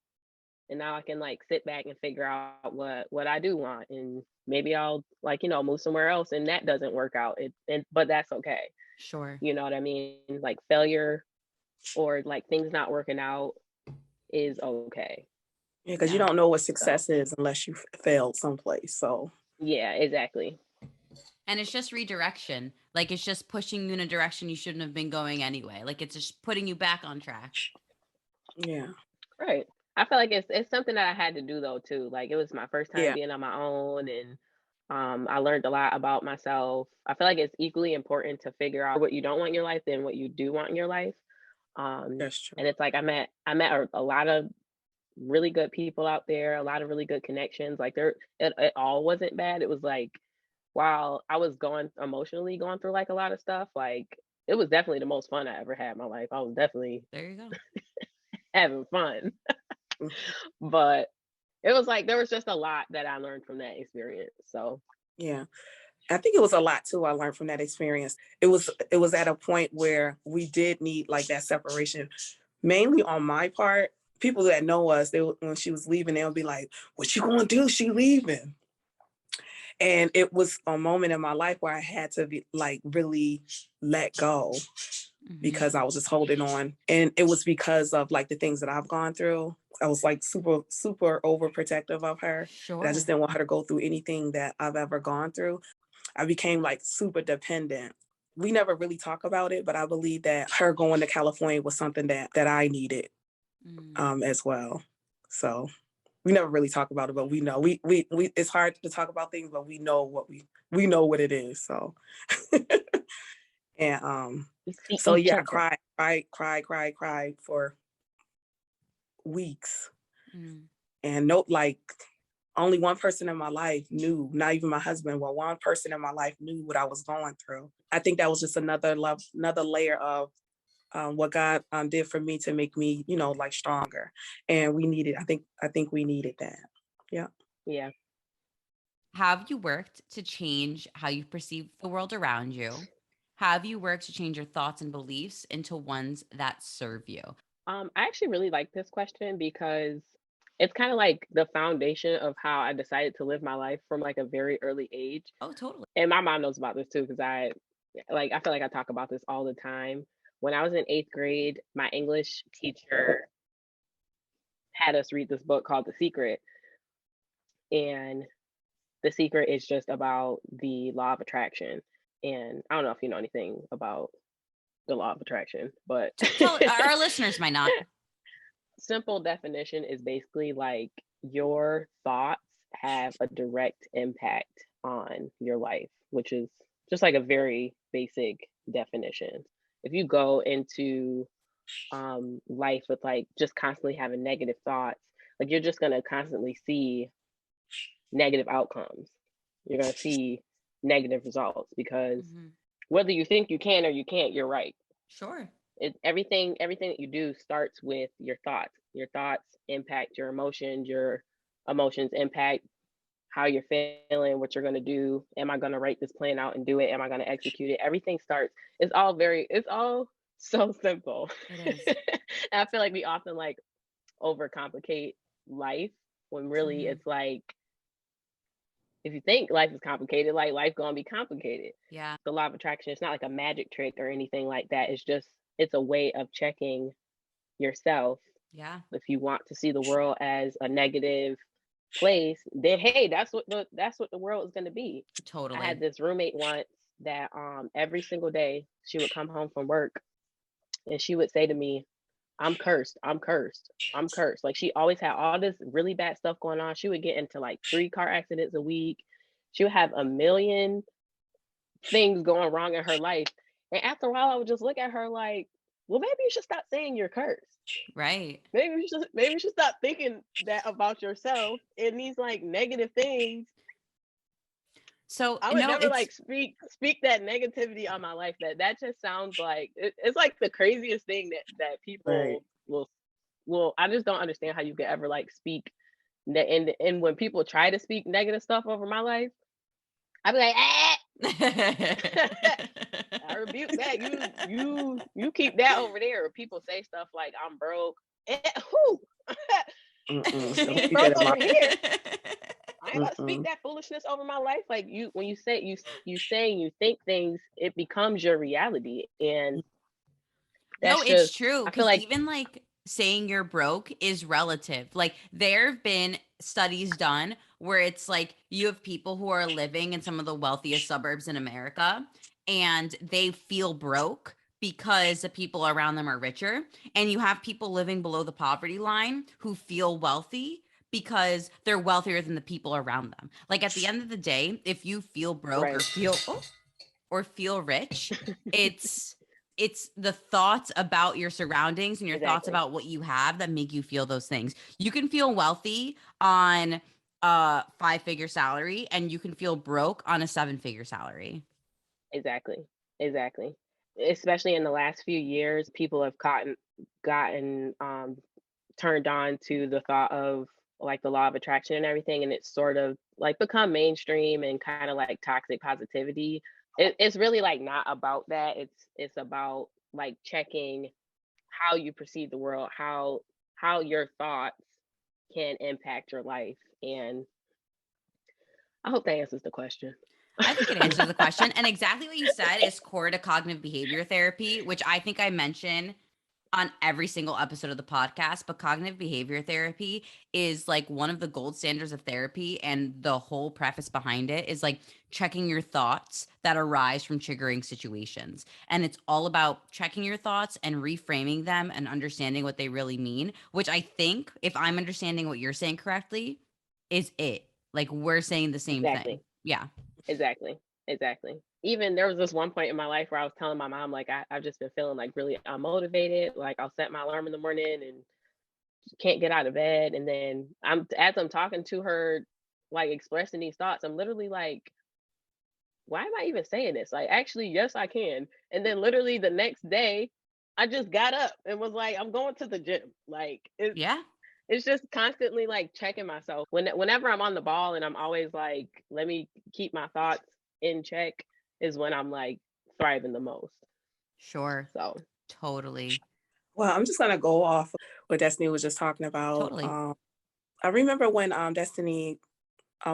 And now I can like sit back and figure out what I do want, and maybe I'll like move somewhere else and that doesn't work out. But that's okay. Sure. You know what I mean? Like failure or like things not working out is okay. Yeah, because you Yeah. don't know what So success is unless you failed someplace. So yeah, exactly. And it's just redirection. Like it's just pushing you in a direction you shouldn't have been going anyway. Like it's just putting you back on track. yeah, Right. I feel like it's something that I had to do though too. Like it was my first time yeah, being on my own, and I learned a lot about myself. I feel like it's equally important to figure out what you don't want in your life than what you do want in your life. that's true. And it's like I met a lot of really good people out there, a lot of really good connections. Like it all wasn't bad. It was like while I was emotionally going through like a lot of stuff, like it was definitely the most fun I ever had in my life. I was definitely There you go. having fun. Mhm. But it was like there was just a lot that I learned from that experience. So Yeah. I think it was a lot too I learned from that experience. It was at a point where we did need like that separation, mainly on my part. People that know us, when she was leaving, they'll be like, "What you gonna do? She leaving?" And it was a moment in my life where I had to be like really let go Hmm. because I was just holding on, and it was because of like the things that I've gone through. I was like super super overprotective of her, and I just Sure. didn't want her to go through anything that I've ever gone through. I became like super dependent. We never really talk about it, but I believe that her going to California was something that I needed Mm. as well. So we never really talk about it, but we know we it's hard to talk about things, but we know what it is. So and we see so each yeah, I other. cried for weeks. Mm. And no, like only one person in my life knew, not even my husband, well, one person in my life knew what I was going through. I think that was just another layer of what God did for me to make me, like stronger. And we needed, I think we needed that. Yeah. Yeah. Have you worked to change how you perceive the world around you? Have you worked to change your thoughts and beliefs into ones that serve you? I actually really like this question because it's kind of like the foundation of how I decided to live my life from like a very early age. Oh, totally. And my mom knows about this too because I feel like I talk about this all the time. when I was in 8th grade, my English teacher had us read this book called The Secret. And The Secret is just about the law of attraction. And I don't know if you know anything about the law of attraction, but Tell our listeners might not. simple definition is basically like your thoughts have a direct impact on your life, which is just like a very basic definition. If you go into life with like just constantly having negative thoughts, like you're just going to constantly see negative outcomes. You're going to see negative results because whether you think you can or you can't, you're right. Sure. Everything that you do starts with your thoughts. Your thoughts impact your emotions impact how you're feeling, what you're going to do. Am I going to write this plan out and do it? Am I going to execute it? Everything starts, it's all so simple. It is. And I feel like we often like overcomplicate life when really it's like, if you think life is complicated, like life gonna be complicated. Yeah. The law of attraction, it's not like a magic trick or anything like that. It's a way of checking yourself. Yeah. If you want to see the world as a negative place, then hey, that's what the world is gonna be. Totally. I had this roommate once that every single day she would come home from work and she would say to me, I'm cursed. I'm cursed. I'm cursed. Like she always had all this really bad stuff going on. She would get into like 3 car accidents a week. She would have a million things going wrong in her life. And after a while, I would just look at her like, well, maybe you should stop saying you're cursed. Right. Maybe you should stop thinking that about yourself and these like negative things. So I would never like speak that negativity on my life. That just sounds like it's like the craziest thing that people will. I just don't understand how you could ever like speak. And when people try to speak negative stuff over my life, I'd be like, I rebuke that. You keep that over there. Or people say stuff like I'm broke. Who? He's broke over here. I ain't about to speak that foolishness over my life. Like when you say you think things, it becomes your reality, and no, it's true. I feel Because like even like saying you're broke is relative. Like there have been studies done where it's like you have people who are living in some of the wealthiest suburbs in America, and they feel broke because the people around them are richer, and you have people living below the poverty line who feel wealthy because they're wealthier than the people around them. Like at the end of the day, if you feel broke or feel rich, it's the thoughts about your surroundings and your thoughts about what you have that make you feel those things. You can feel wealthy on a 5-figure salary and you can feel broke on a 7-figure salary. Exactly. Especially in the last few years, people have gotten turned on to the thought of like the law of attraction and everything, and it's sort of like become mainstream and kind of like toxic positivity. It's really like not about that. It's about like checking how you perceive the world, how your thoughts can impact your life. And I hope that answers the question. I think it answers the question. And exactly what you said is core to cognitive behavior therapy, which I think I mention on every single episode of the podcast. But cognitive behavior therapy is like one of the gold standards of therapy. And the whole preface behind it is like checking your thoughts that arise from triggering situations. And it's all about checking your thoughts and reframing them and understanding what they really mean, which I think, if I'm understanding what you're saying correctly, is it. Like we're saying the same thing. Yeah. Exactly. Even there was this one point in my life where I was telling my mom, like, I've just been feeling like really unmotivated. Like I'll set my alarm in the morning and can't get out of bed. And then as I'm talking to her, like expressing these thoughts, I'm literally like, why am I even saying this? Like, actually, yes, I can. And then literally the next day, I just got up and was like, I'm going to the gym. Like, it's just constantly like checking myself. Whenever I'm on the ball and I'm always like, let me keep my thoughts in check, is when I'm like thriving the most. Sure. So totally. Well, I'm just gonna go off what Destiny was just talking about. Totally. I remember when Destiny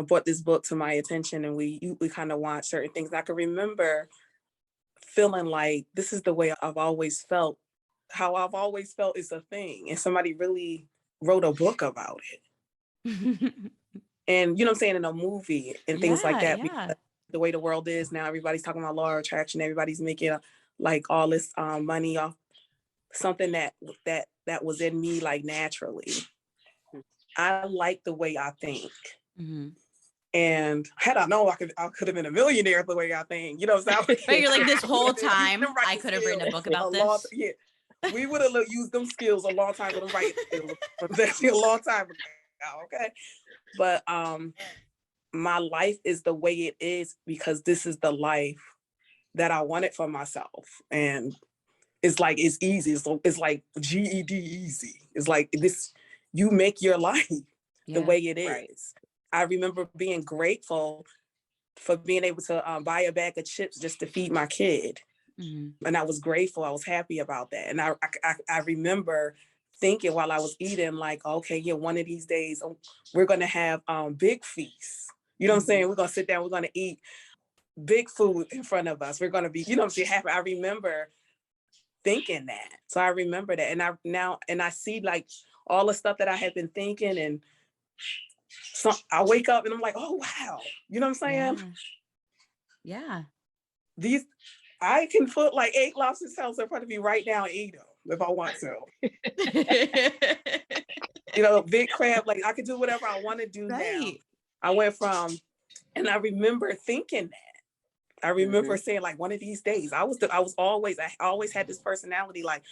brought this book to my attention, and we kind of watched certain things. I can remember feeling like this is the way I've always felt. How I've always felt is a thing. And somebody really wrote a book about it. And you know what I'm saying, in a movie and things like that. Because the way the world is now, everybody's talking about law of attraction. Everybody's making like all this money off something that was in me like naturally. I like the way I think. Mm-hmm. And had I known I could have been a millionaire the way I think, you know. So but you're like, this whole time I could have written a book about this. Yeah, we would have used them skills a long time ago. Right, that's a long time ago. Okay, but my life is the way it is because this is the life that I wanted for myself, and it's like it's easy. It's like GED easy. It's like this. You make your life the way it is. Right. I remember being grateful for being able to buy a bag of chips just to feed my kid. Mm-hmm. And I was grateful. I was happy about that. And I remember thinking while I was eating, like, okay, yeah, one of these days we're going to have big feasts. You know what I'm saying? We're going to sit down, we're going to eat big food in front of us. We're going to be, you know what I'm saying, happy. I remember thinking that. So I remember that. And I see like all the stuff that I had been thinking, and so I wake up and I'm like, oh, wow. You know what I'm saying? Yeah. I can put like 8 lobster tails in front of me right now and eat them if I want to. You know, big crab, like I could do whatever I want to do now. I went from, and I remember thinking that. I remember saying like one of these days, I always had this personality, like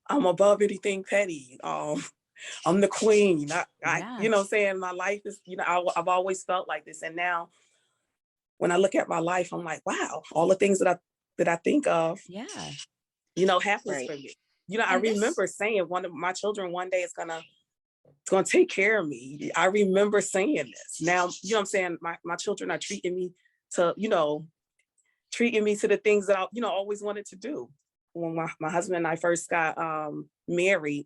I'm above anything petty. I'm the queen. You know what I'm saying? My life is, you know, I've always felt like this. And now when I look at my life, I'm like, wow, all the things that I think of, you know, happens for me. You know, I remember saying one of my children one day is gonna take care of me. I remember saying this. Now, you know what I'm saying? My children are treating me to the things that I, you know, always wanted to do. When my husband and I first got married,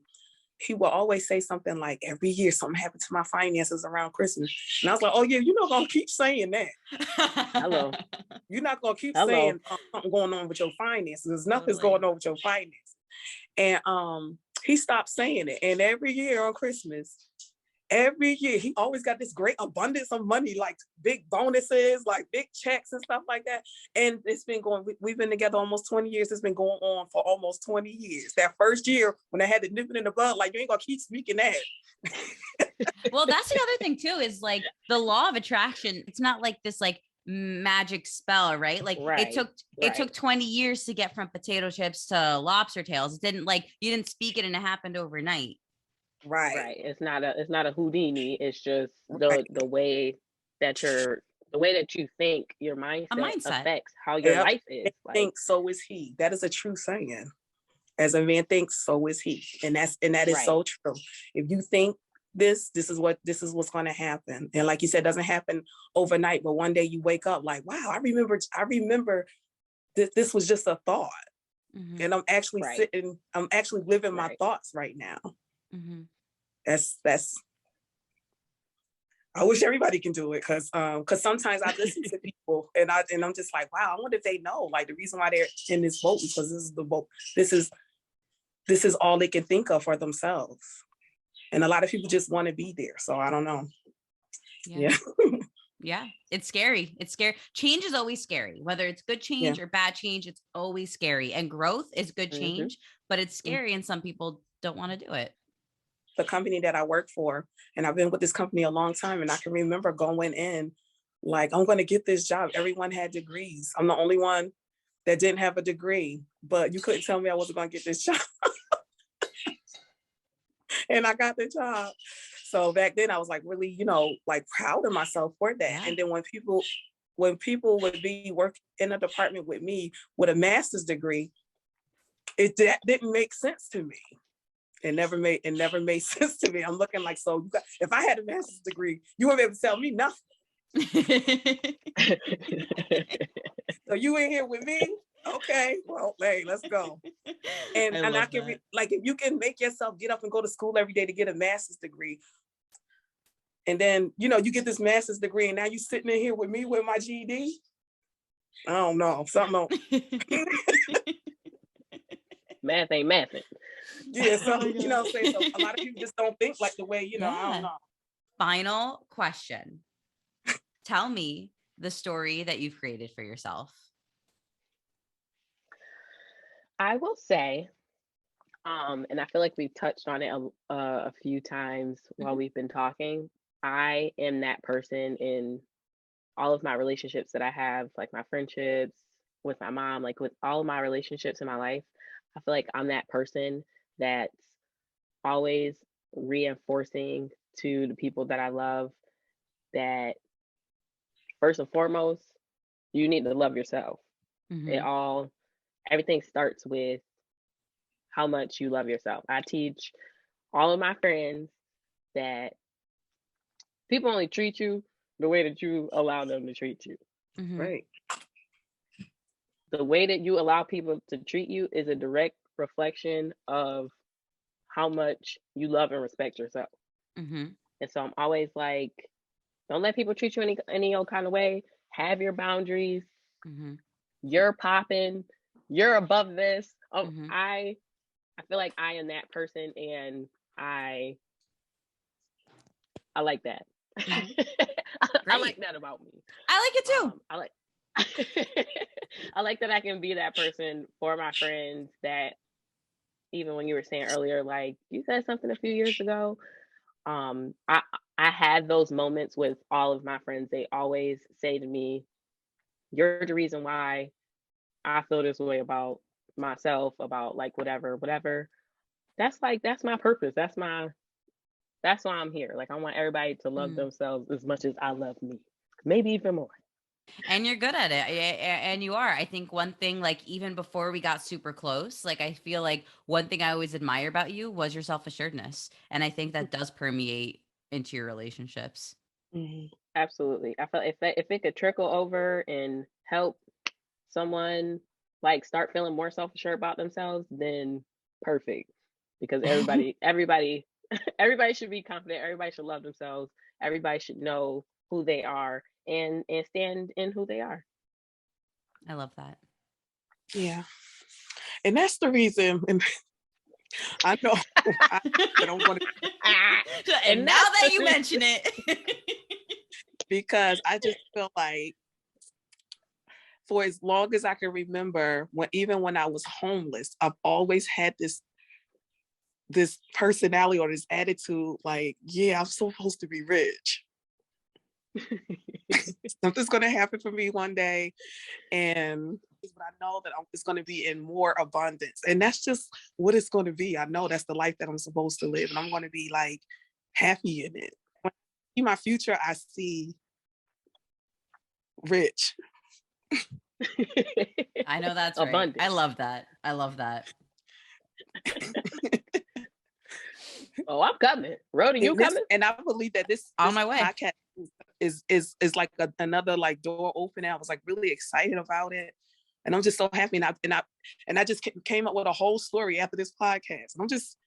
he will always say something like, every year something happened to my finances around Christmas. And I was like, oh yeah, you're not gonna keep saying that. Hello. You're not gonna keep saying something going on with your finances. There's nothing's going on with your finances. And he stopped saying it. And every year on Christmas, he always got this great abundance of money, like big bonuses, like big checks and stuff like that. And it's been going, we've been together almost 20 years. It's been going on for almost 20 years. That first year when I had to nip it in the bud, like, you ain't gonna keep speaking that. Well, that's the other thing too, is like the law of attraction. It's not like this like magic spell, right? Like it took 20 years to get from potato chips to lobster tails. It didn't, like, you didn't speak it and it happened overnight. Right. It's not a Houdini. It's just the way that you think, your mindset affects how your life is. Like, think, so is he. That is a true saying. As a man thinks, so is he. And that is so true. If you think this is what's going to happen. And like you said, it doesn't happen overnight, but one day you wake up like, wow, I remember this was just a thought. Mm-hmm. And I'm actually I'm actually living my thoughts right now. Mm-hmm. That's I wish everybody can do it, because sometimes I listen to people and I'm just like, wow, I wonder if they know, like, the reason why they're in this boat, because this is the boat. This is all they can think of for themselves. And a lot of people just want to be there. So I don't know. Yeah. Yeah. It's scary. It's scary. Change is always scary, whether it's good change or bad change. It's always scary. And growth is good change, but it's scary. And some people don't want to do it. The company that I work for, and I've been with this company a long time, and I can remember going in like, I'm going to get this job. Everyone had degrees. I'm the only one that didn't have a degree, but you couldn't tell me I wasn't going to get this job. And I got the job. So back then I was like really, you know, like proud of myself for that. Yeah. And then when people would be working in a department with me with a master's degree, that didn't make sense to me. It never made sense to me. I'm looking like, so if I had a master's degree, you wouldn't be able to tell me nothing. So you in here with me? Okay, well, hey, let's go. And I can like, if you can make yourself get up and go to school every day to get a master's degree, and then, you know, you get this master's degree, and now you sitting in here with me with my GED. I don't know. Something on. Math ain't mathing. Yeah, something, you know what I'm saying? So a lot of people just don't think like the way, I don't know. Final question. Tell me the story that you've created for yourself. I will say, and I feel like we've touched on it a few times while we've been talking. I am that person in all of my relationships that I have, like my friendships with my mom, like with all of my relationships in my life. I feel like I'm that person that's always reinforcing to the people that I love that first and foremost, you need to love yourself. Everything starts with how much you love yourself. I teach all of my friends that people only treat you the way that you allow them to treat you. Right. The way that you allow people to treat you is a direct reflection of how much you love and respect yourself. And so I'm always like, don't let people treat you any old kind of way. Have your boundaries. You're popping. You're above this. I feel like I am that person, and I like that. I like that about me. I like it too. I like that I can be that person for my friends, that even when you were saying earlier, like you said something a few years ago, I had those moments with all of my friends. They always say to me, you're the reason why I feel this way about myself, about like whatever. That's my purpose. That's why I'm here. Like I want everybody to love themselves as much as I love me, maybe even more. And you're good at it. And you are. I think one thing, like even before we got super close, like I feel like one thing I always admire about you was your self-assuredness. And I think that does permeate into your relationships. Absolutely. I felt if it could trickle over and help someone like start feeling more self-assured about themselves, then perfect. Because everybody should be confident. Everybody should love themselves. Everybody should know who they are and stand in who they are. I love that. Yeah. And that's the reason. And I know I don't want to. And now that you mention it. Because I just feel like for as long as I can remember, even when I was homeless, I've always had this personality or this attitude, like, yeah, I'm supposed to be rich. Something's going to happen for me one day, and I know that it's going to be in more abundance, and that's just what it's going to be. I know that's the life that I'm supposed to live, and I'm going to be like happy in it. When I see my future, I see rich. I know that's abundant. Right. I love that. Oh, I'm coming. Rhoda, you coming? And I believe that this on my way podcast is like another like door opening. I was like really excited about it, and I'm just so happy. And I just came up with a whole story after this podcast. And I'm just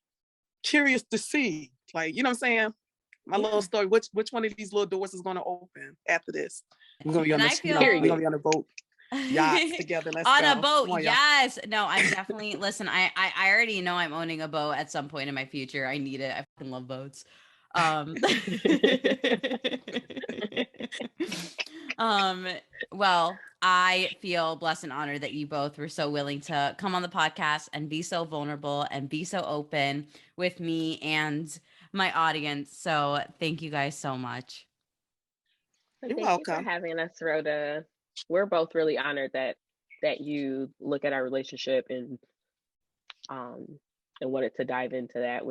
curious to see, like, you know what I'm saying? My little story. Which one of these little doors is going to open after this? We're gonna be on we're gonna be on a boat. Yachts together. Let's on go. a boat. On, yes. No, I'm definitely listen, I already know I'm owning a boat at some point in my future. I need it. I fucking love boats. Well, I feel blessed and honored that you both were so willing to come on the podcast and be so vulnerable and be so open with me and my audience. So thank you guys so much. You're welcome. Thank you for having us, Rhoda. We're both really honored that you look at our relationship and wanted to dive into that.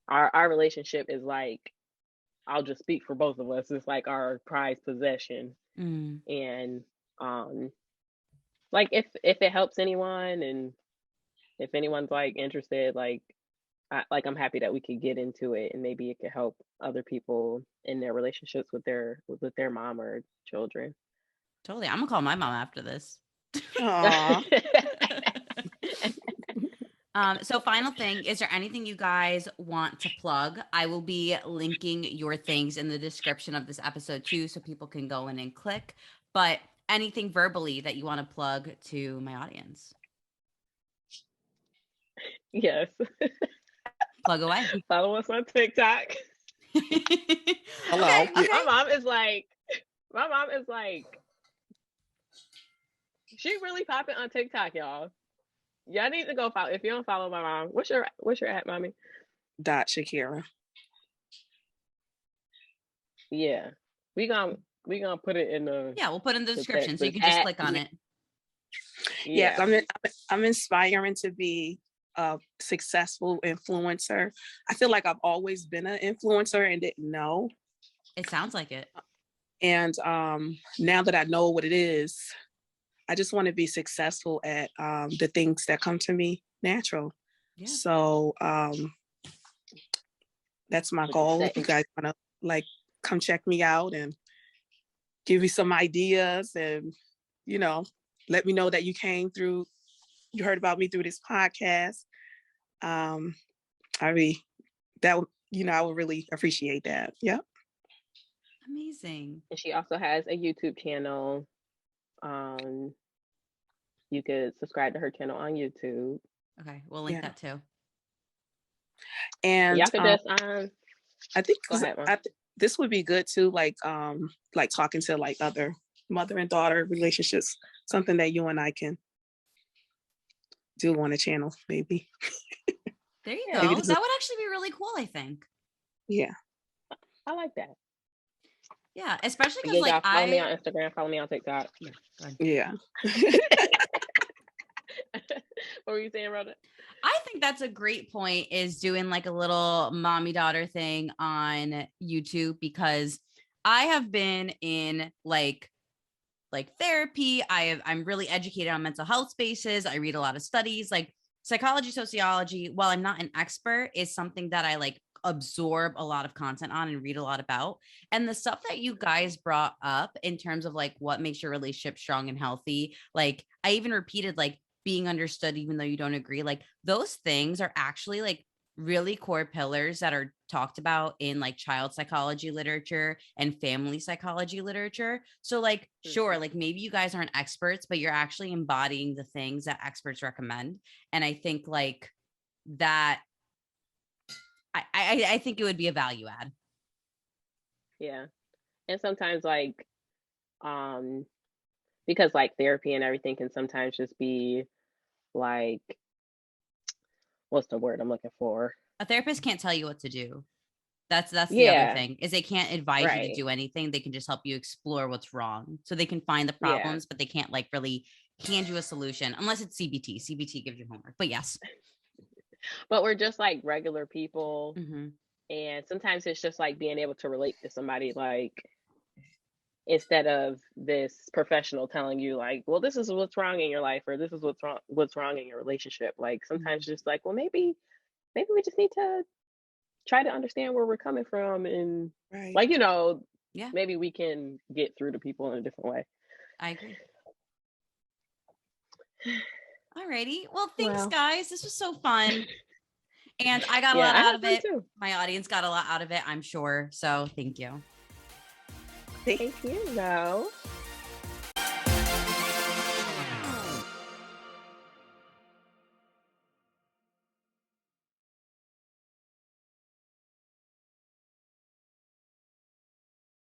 Our relationship is like, I'll just speak for both of us. It's like our prized possession. And like if it helps anyone, and if anyone's like interested, like I'm happy that we could get into it, and maybe it could help other people in their relationships with their mom or children. Totally. I'm gonna call my mom after this. So final thing, is there anything you guys want to plug? I will be linking your things in the description of this episode too, so people can go in and click. But anything verbally that you want to plug to my audience? Yes. Plug away. Follow us on TikTok. Hello. Okay. My mom is like, she really popping on TikTok, y'all. Y'all need to go follow. If you don't follow my mom, what's your at, mommy? Shakeria. Yeah, we gonna put it in the Yeah, we'll put in the description so you can at, just click on it. Yes, I'm inspiring to be a successful influencer. I feel like I've always been an influencer and didn't know. It sounds like it. And now that I know what it is, I just want to be successful at the things that come to me natural. Yeah. So that's my goal. If you guys want to like come check me out and give me some ideas and, you know, let me know that you heard about me through this podcast. I would really appreciate that. Yeah. Amazing. And she also has a YouTube channel. You could subscribe to her channel on YouTube. Okay, we'll link that too. And y'all could just I think go ahead, this would be good too, like talking to like other mother and daughter relationships, something that you and I can do on a channel, maybe. There you go. That would actually be really cool, I think. Yeah. I like that. Yeah, especially because like follow me on Instagram, follow me on TikTok. Yeah. What were you saying, Rhoda? I think that's a great point, is doing like a little mommy daughter thing on YouTube, because I have been in like therapy. I'm really educated on mental health spaces. I read a lot of studies, like psychology, sociology. While I'm not an expert, is something that I like absorb a lot of content on and read a lot about. And the stuff that you guys brought up in terms of like what makes your relationship strong and healthy, like I even repeated like being understood even though you don't agree, like those things are actually like really core pillars that are talked about in like child psychology literature and family psychology literature. So like, sure, like maybe you guys aren't experts, but you're actually embodying the things that experts recommend. And I think like that, I think it would be a value add. Yeah. And sometimes like, because like therapy and everything can sometimes just be like, what's the word I'm looking for? A therapist can't tell you what to do. That's the other thing, is they can't advise you to do anything. They can just help you explore what's wrong. So they can find the problems, but they can't like really hand you a solution unless it's CBT. CBT gives you homework, but yes. But we're just like regular people. Mm-hmm. And sometimes it's just like being able to relate to somebody, like instead of this professional telling you like, well, this is what's wrong in your life, or this is what's wrong in your relationship. Like sometimes just like, well, maybe we just need to try to understand where we're coming from, and like, you know, maybe we can get through to people in a different way. I agree. Alrighty. Well, thanks guys. This was so fun. And I got a lot out of it. Too. My audience got a lot out of it, I'm sure. So thank you. Thank you, though.